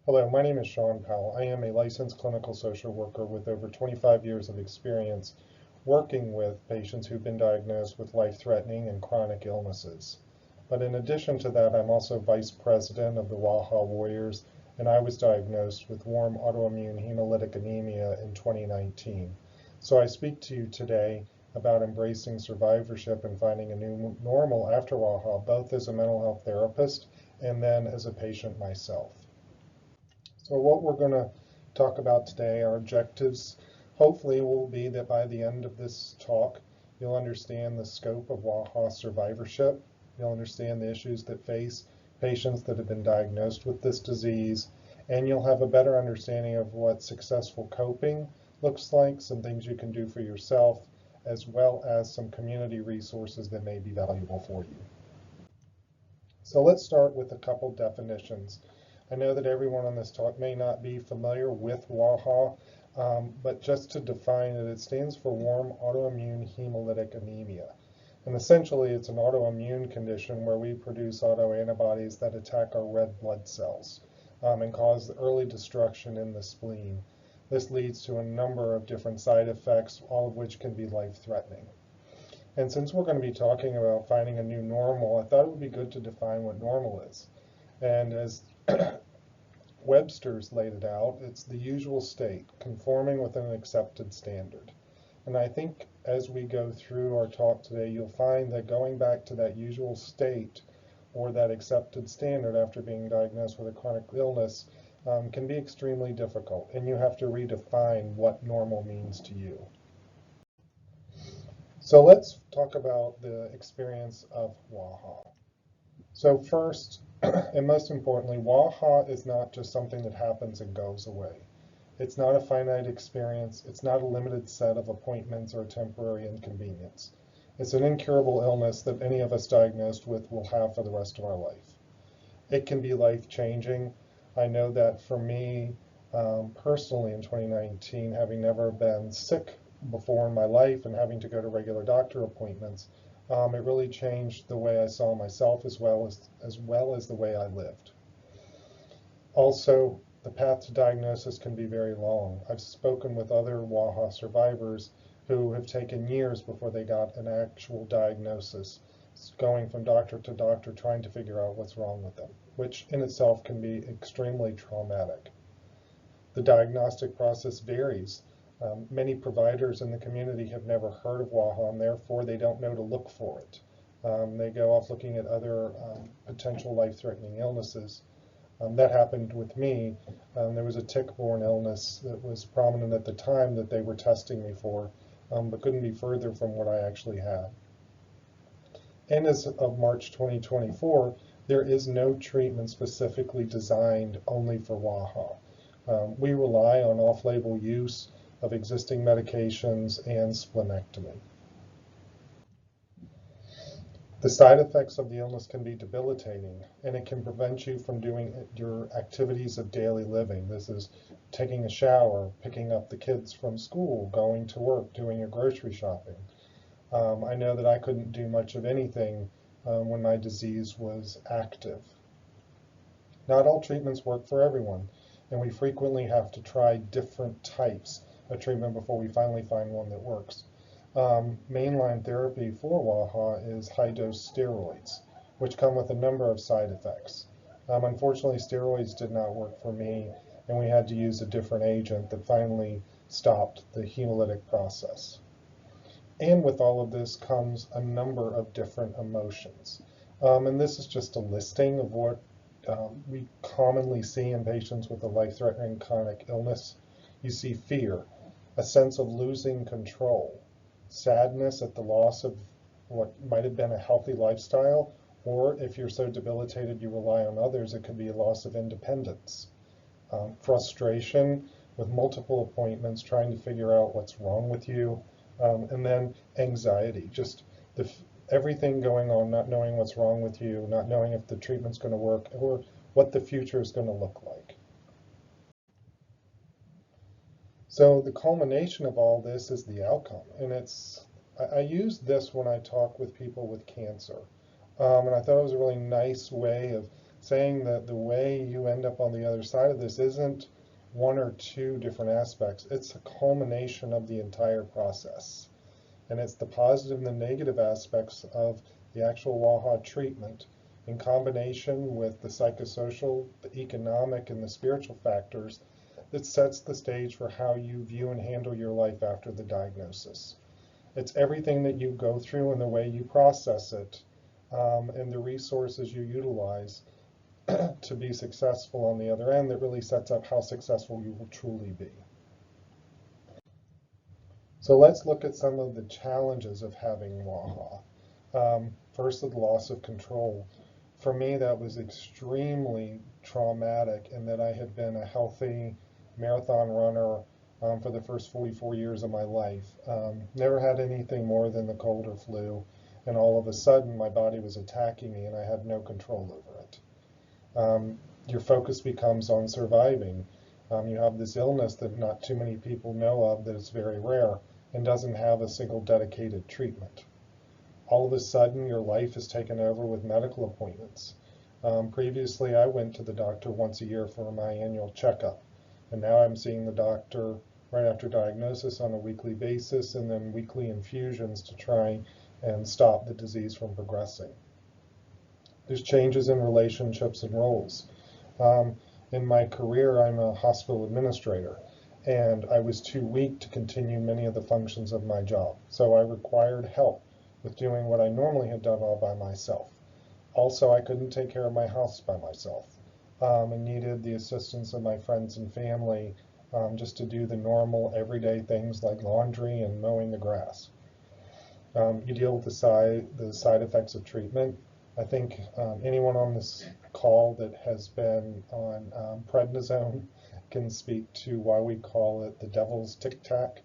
Hello, my name is Sean Powell. I am a licensed clinical social worker with over 25 years of experience working with patients who've been diagnosed with life-threatening and chronic illnesses. But in addition to that, I'm also vice president of the WAIHA Warriors, and I was diagnosed with warm autoimmune hemolytic anemia in 2019. So I speak to you today about embracing survivorship and finding a new normal after WAIHA, both as a mental health therapist and then as a patient myself. So what we're going to talk about today, our objectives, hopefully will be that by the end of this talk, you'll understand the scope of WAIHA survivorship. You'll understand the issues that face patients that have been diagnosed with this disease, and you'll have a better understanding of what successful coping looks like, some things you can do for yourself, as well as some community resources that may be valuable for you. So let's start with a couple definitions. I know that everyone on this talk may not be familiar with WAIHA, but just to define it, it stands for warm autoimmune hemolytic anemia. And essentially, it's an autoimmune condition where we produce autoantibodies that attack our red blood cells and cause early destruction in the spleen. This leads to a number of different side effects, all of which can be life-threatening. And since we're going to be talking about finding a new normal, I thought it would be good to define what normal is. And as Webster's laid it out, it's the usual state, conforming with an accepted standard. And I think as we go through our talk today, you'll find that going back to that usual state or that accepted standard after being diagnosed with a chronic illness can be extremely difficult, and you have to redefine what normal means to you. So let's talk about the experience of WAIHA. So first, and most importantly, WAIHA is not just something that happens and goes away. It's not a finite experience. It's not a limited set of appointments or a temporary inconvenience. It's an incurable illness that any of us diagnosed with will have for the rest of our life. It can be life-changing. I know that for me, personally in 2019, having never been sick before in my life and having to go to regular doctor appointments, it really changed the way I saw myself as well as the way I lived. Also, the path to diagnosis can be very long. I've spoken with other WAIHA survivors who have taken years before they got an actual diagnosis, going from doctor to doctor trying to figure out what's wrong with them, which in itself can be extremely traumatic. The diagnostic process varies. Many providers in the community have never heard of WAIHA, and therefore they don't know to look for it. They go off looking at other potential life-threatening illnesses. That happened with me. There was a tick-borne illness that was prominent at the time that they were testing me for, but couldn't be further from what I actually had. And as of March 2024, there is no treatment specifically designed only for WAIHA. We rely on off-label use of existing medications and splenectomy. The side effects of the illness can be debilitating, and it can prevent you from doing your activities of daily living. This is taking a shower, picking up the kids from school, going to work, doing your grocery shopping. I know that I couldn't do much of anything when my disease was active. Not all treatments work for everyone, and we frequently have to try different types of treatment before we finally find one that works. Mainline therapy for WAIHA is high-dose steroids, which come with a number of side effects. Unfortunately, steroids did not work for me, and we had to use a different agent that finally stopped the hemolytic process. And with all of this comes a number of different emotions. And this is just a listing of what we commonly see in patients with a life-threatening chronic illness. You see fear, a sense of losing control, sadness at the loss of what might have been a healthy lifestyle, or if you're so debilitated you rely on others, it could be a loss of independence. Frustration with multiple appointments, trying to figure out what's wrong with you, and then anxiety, just everything going on, not knowing what's wrong with you, not knowing if the treatment's going to work, or what the future is going to look like. So the culmination of all this is the outcome, and I use this when I talk with people with cancer, and I thought it was a really nice way of saying that the way you end up on the other side of this isn't one or two different aspects. It's a culmination of the entire process. And it's the positive and the negative aspects of the actual WAIHA treatment in combination with the psychosocial, the economic, and the spiritual factors that sets the stage for how you view and handle your life after the diagnosis. It's everything that you go through and the way you process it, and the resources you utilize to be successful on the other end that really sets up how successful you will truly be. So let's look at some of the challenges of having WAIHA. First, the loss of control. For me, that was extremely traumatic in that I had been a healthy marathon runner for the first 44 years of my life. Never had anything more than the cold or flu, and all of a sudden my body was attacking me and I had no control over it. Your focus becomes on surviving. You have this illness that not too many people know of, that is very rare and doesn't have a single dedicated treatment. All of a sudden your life is taken over with medical appointments. Previously I went to the doctor once a year for my annual checkup, and now I'm seeing the doctor right after diagnosis on a weekly basis, and then weekly infusions to try and stop the disease from progressing. There's changes in relationships and roles. In my career, I'm a hospital administrator, and I was too weak to continue many of the functions of my job, so I required help with doing what I normally had done all by myself. Also, I couldn't take care of my house by myself, and needed the assistance of my friends and family just to do the normal everyday things like laundry and mowing the grass. You deal with the side effects of treatment. I think anyone on this call that has been on prednisone can speak to why we call it the devil's tic-tac.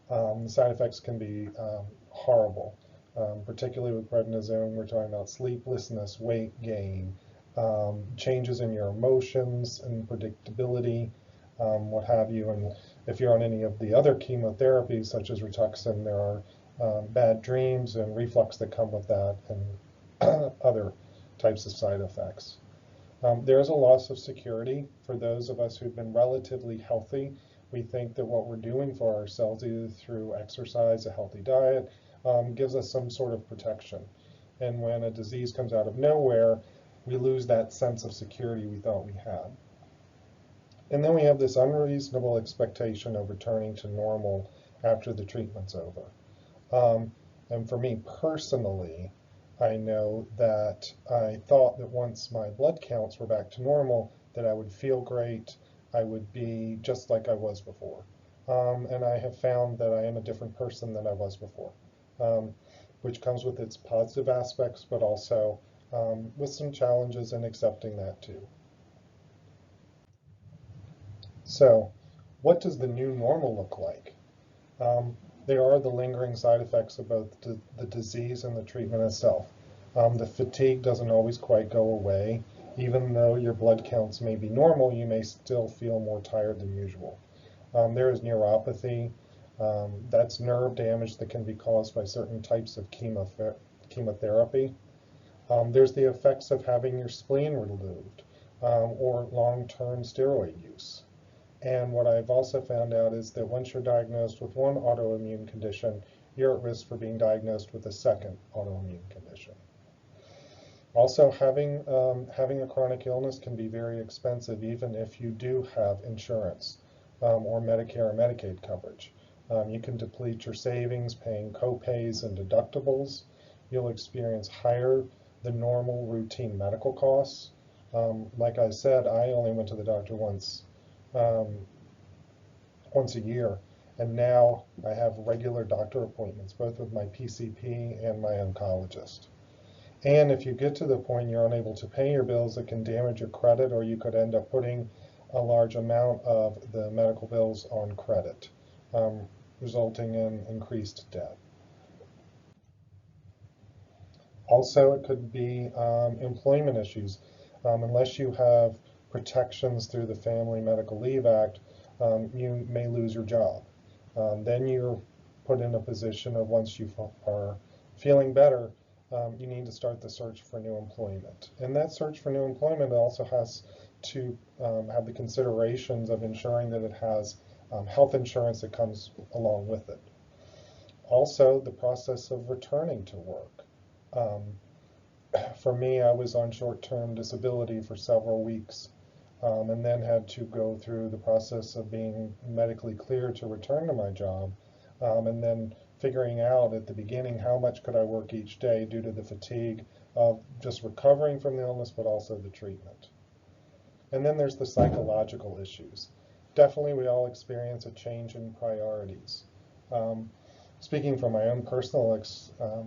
The side effects can be horrible, particularly with prednisone. We're talking about sleeplessness, weight gain, changes in your emotions and predictability, what have you. And if you're on any of the other chemotherapies, such as Rituxan, there are bad dreams and reflux that come with that, and other types of side effects. There's a loss of security for those of us who've been relatively healthy. We think that what we're doing for ourselves, either through exercise, a healthy diet, gives us some sort of protection. And when a disease comes out of nowhere, we lose that sense of security we thought we had. And then we have this unreasonable expectation of returning to normal after the treatment's over. And for me personally, I know that I thought that once my blood counts were back to normal, that I would feel great, I would be just like I was before. And I have found that I am a different person than I was before, which comes with its positive aspects, but also with some challenges in accepting that too. So, what does the new normal look like? There are the lingering side effects of both the disease and the treatment itself. The fatigue doesn't always quite go away. Even though your blood counts may be normal, you may still feel more tired than usual. There is neuropathy. That's nerve damage that can be caused by certain types of chemotherapy. There's the effects of having your spleen removed, or long-term steroid use. And what I've also found out is that once you're diagnosed with one autoimmune condition, you're at risk for being diagnosed with a second autoimmune condition. Also, having a chronic illness can be very expensive, even if you do have insurance or Medicare or Medicaid coverage. You can deplete your savings paying co-pays and deductibles. You'll experience higher than normal routine medical costs. Like I said, I only went to the doctor once a year, and now I have regular doctor appointments, both with my PCP and my oncologist. And if you get to the point you're unable to pay your bills, it can damage your credit, or you could end up putting a large amount of the medical bills on credit, resulting in increased debt. Also, it could be employment issues. Unless you have protections through the Family Medical Leave Act, you may lose your job. Then you're put in a position of, once you are feeling better, you need to start the search for new employment. And that search for new employment also has to have the considerations of ensuring that it has health insurance that comes along with it. Also, the process of returning to work. For me, I was on short-term disability for several weeks, and then had to go through the process of being medically cleared to return to my job, and then figuring out at the beginning how much could I work each day due to the fatigue of just recovering from the illness, but also the treatment. And then there's the psychological issues. Definitely we all experience a change in priorities. Speaking from my own personal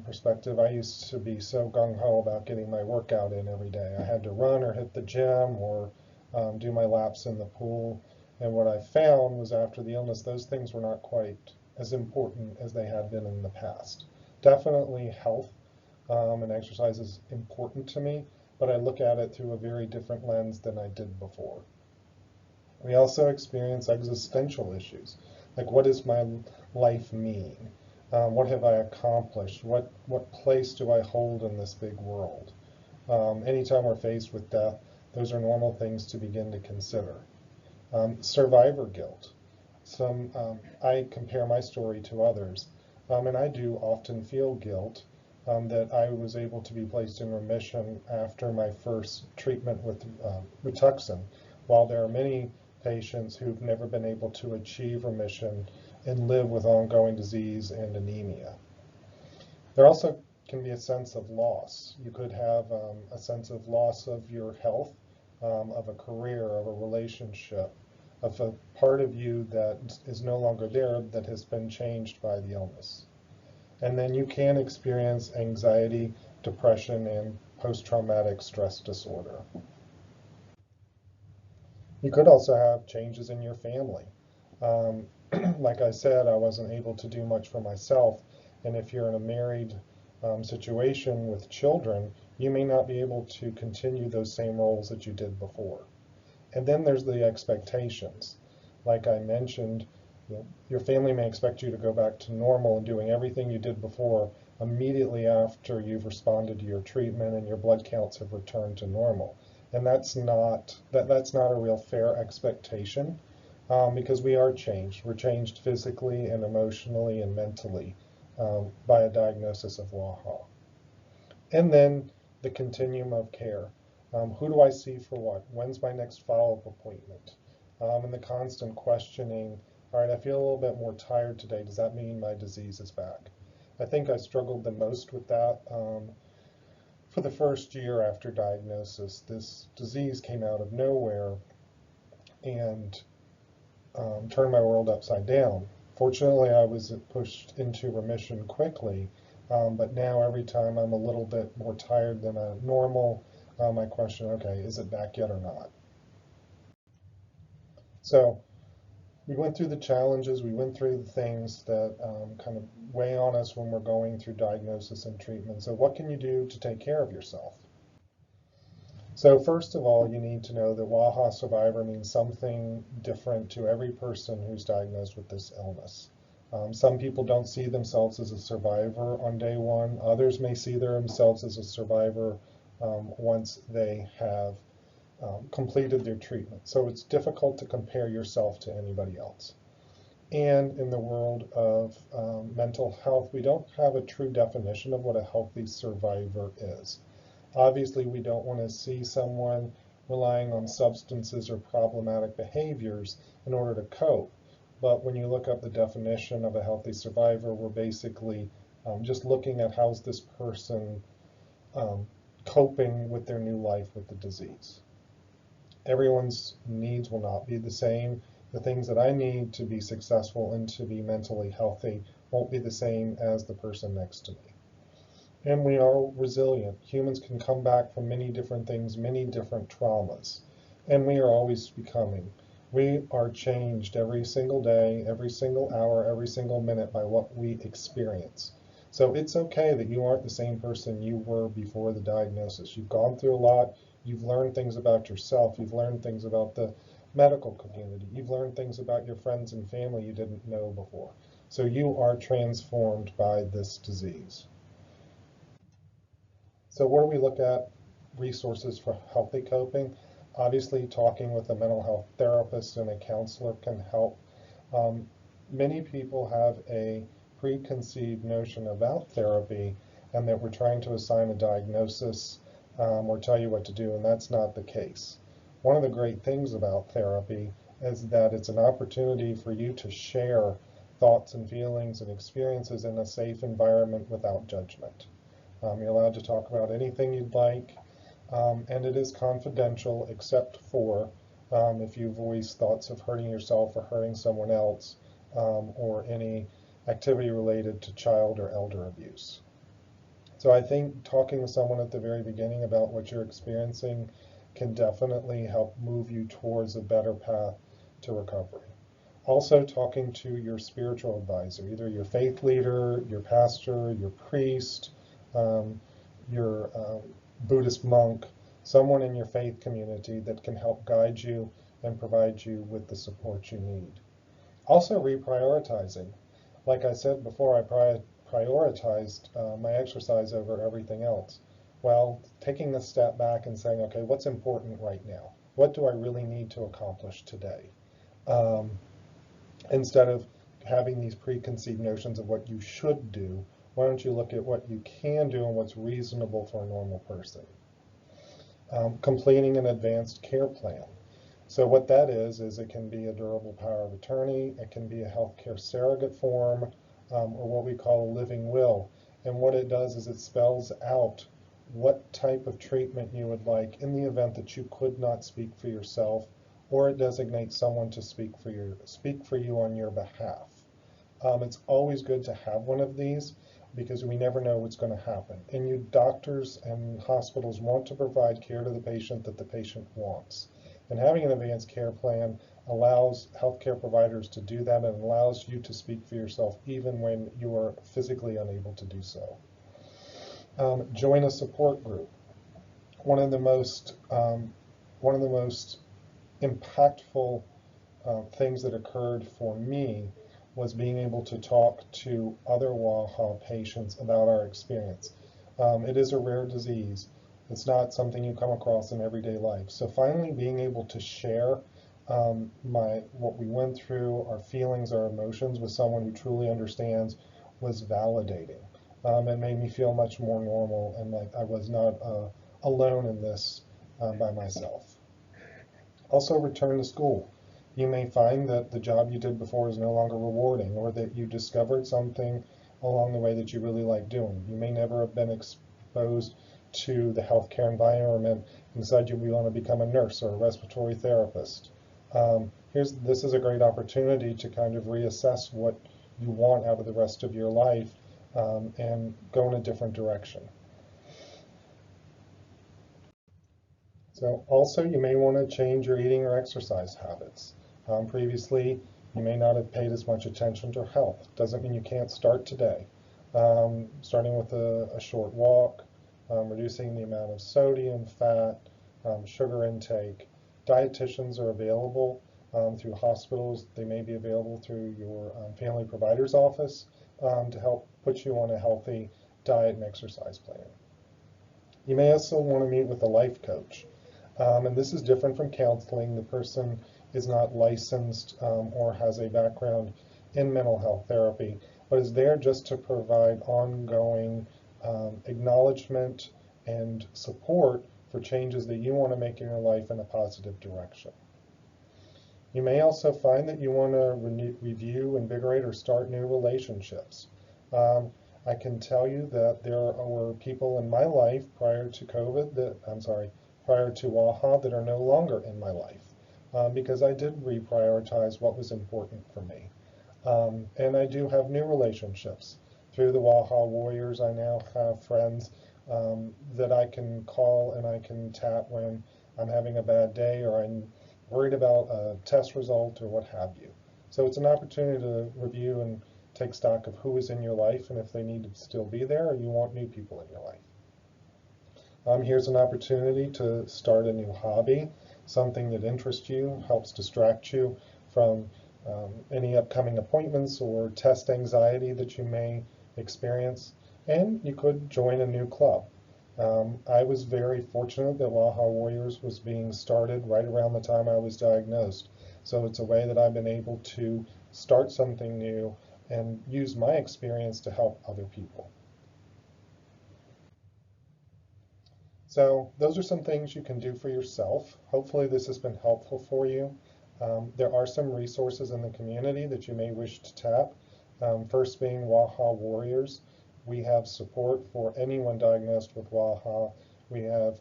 perspective, I used to be so gung-ho about getting my workout in every day. I had to run or hit the gym or do my laps in the pool. And what I found was after the illness, those things were not quite as important as they had been in the past. Definitely health and exercise is important to me, but I look at it through a very different lens than I did before. We also experience existential issues, like what does my life mean? What have I accomplished? What place do I hold in this big world? Anytime we're faced with death, those are normal things to begin to consider. Survivor guilt. I compare my story to others, and I do often feel guilt that I was able to be placed in remission after my first treatment with Rituxan, while there are many patients who've never been able to achieve remission and live with ongoing disease and anemia. There also can be a sense of loss. You could have a sense of loss of your health, of a career, of a relationship, of a part of you that is no longer there that has been changed by the illness. And then you can experience anxiety, depression, and post-traumatic stress disorder. You could also have changes in your family. Like I said, I wasn't able to do much for myself, and if you're in a married situation with children, you may not be able to continue those same roles that you did before. And then there's the expectations. Like I mentioned, your family may expect you to go back to normal and doing everything you did before immediately after you've responded to your treatment and your blood counts have returned to normal. And that's not a real fair expectation, because we are changed. We're changed physically and emotionally and mentally by a diagnosis of WAIHA. And then the continuum of care. Who do I see for what? When's my next follow-up appointment? And the constant questioning, all right, I feel a little bit more tired today. Does that mean my disease is back? I think I struggled the most with that. For the first year after diagnosis, this disease came out of nowhere and turned my world upside down. Fortunately, I was pushed into remission quickly, but now every time I'm a little bit more tired than a normal, I question, okay, is it back yet or not? So we went through the challenges, we went through the things that kind of weigh on us when we're going through diagnosis and treatment. So what can you do to take care of yourself? So first of all, you need to know that WAIHA survivor means something different to every person who's diagnosed with this illness. Some people don't see themselves as a survivor on day one. Others may see themselves as a survivor once they have completed their treatment. So it's difficult to compare yourself to anybody else. And in the world of mental health, we don't have a true definition of what a healthy survivor is. Obviously, we don't want to see someone relying on substances or problematic behaviors in order to cope. But when you look up the definition of a healthy survivor, we're basically just looking at how's this person coping with their new life with the disease. Everyone's needs will not be the same. The things that I need to be successful and to be mentally healthy won't be the same as the person next to me. And we are resilient. Humans can come back from many different things, many different traumas, and we are always becoming. We are changed every single day, every single hour, every single minute by what we experience. So it's okay that you aren't the same person you were before the diagnosis. You've gone through a lot. You've learned things about yourself. You've learned things about the medical community. You've learned things about your friends and family you didn't know before. So you are transformed by this disease. So where do we look at resources for healthy coping? Obviously, talking with a mental health therapist and a counselor can help. Um, Many people have a preconceived notion about therapy and that we're trying to assign a diagnosis or tell you what to do, and that's not the case. One of the great things about therapy is that it's an opportunity for you to share thoughts and feelings and experiences in a safe environment without judgment. You're allowed to talk about anything you'd like, and it is confidential except for if you voice thoughts of hurting yourself or hurting someone else, or any activity related to child or elder abuse. So I think talking with someone at the very beginning about what you're experiencing can definitely help move you towards a better path to recovery. Also, talking to your spiritual advisor, either your faith leader, your pastor, your priest, your Buddhist monk, someone in your faith community that can help guide you and provide you with the support you need. Also, reprioritizing. Like I said before, I prioritized my exercise over everything else. Well, taking a step back and saying, okay, what's important right now? What do I really need to accomplish today? Instead of having these preconceived notions of what you should do, why don't you look at what you can do and what's reasonable for a normal person? Completing an advanced care plan. So what that is it can be a durable power of attorney, it can be a healthcare surrogate form, or what we call a living will. And what it does is it spells out what type of treatment you would like in the event that you could not speak for yourself, or it designates someone to speak for you on your behalf. It's always good to have one of these because we never know what's going to happen. And you doctors and hospitals want to provide care to the patient that the patient wants. And having an advanced care plan allows healthcare providers to do that and allows you to speak for yourself even when you are physically unable to do so. Join a support group. One of the most impactful things that occurred for me was being able to talk to other WAIHA patients about our experience. It is a rare disease. It's not something you come across in everyday life. So finally being able to share what we went through, our feelings, our emotions with someone who truly understands was validating. It made me feel much more normal and like I was not alone in this by myself. Also, return to school. You may find that the job you did before is no longer rewarding, or that you discovered something along the way that you really like doing. You may never have been exposed to the healthcare environment and decide you want to become a nurse or a respiratory therapist. This is a great opportunity to kind of reassess what you want out of the rest of your life and go in a different direction. So also you may want to change your eating or exercise habits. Previously, you may not have paid as much attention to health. Doesn't mean you can't start today. Starting with a short walk, reducing the amount of sodium, fat, sugar intake. Dietitians are available through hospitals. They may be available through your family provider's office to help put you on a healthy diet and exercise plan. You may also want to meet with a life coach. And this is different from counseling. The person is not licensed or has a background in mental health therapy, but is there just to provide ongoing acknowledgement and support for changes that you want to make in your life in a positive direction. You may also find that you want to review, invigorate, or start new relationships. I can tell you that there were people in my life prior to prior to WAIHA that are no longer in my life because I did reprioritize what was important for me. And I do have new relationships. Through the WAIHA Warriors, I now have friends that I can call and I can tap when I'm having a bad day or I'm worried about a test result or what have you. So it's an opportunity to review and take stock of who is in your life and if they need to still be there or you want new people in your life. Here's an opportunity to start a new hobby, something that interests you, helps distract you from any upcoming appointments or test anxiety that you may experience, and you could join a new club. I was very fortunate that WAIHA Warriors was being started right around the time I was diagnosed. So it's a way that I've been able to start something new and use my experience to help other people. So those are some things you can do for yourself. Hopefully this has been helpful for you. There are some resources in the community that you may wish to tap. First being WAIHA Warriors. We have support for anyone diagnosed with WAIHA. We have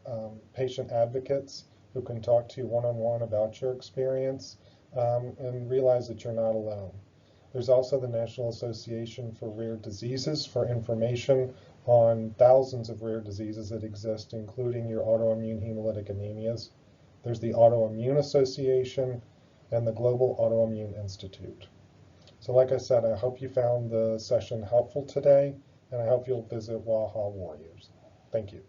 patient advocates who can talk to you one-on-one about your experience and realize that you're not alone. There's also the National Association for Rare Diseases for information on thousands of rare diseases that exist, including your autoimmune hemolytic anemias. There's the Autoimmune Association and the Global Autoimmune Institute. So like I said, I hope you found the session helpful today, and I hope you'll visit WAIHA Warriors. Thank you.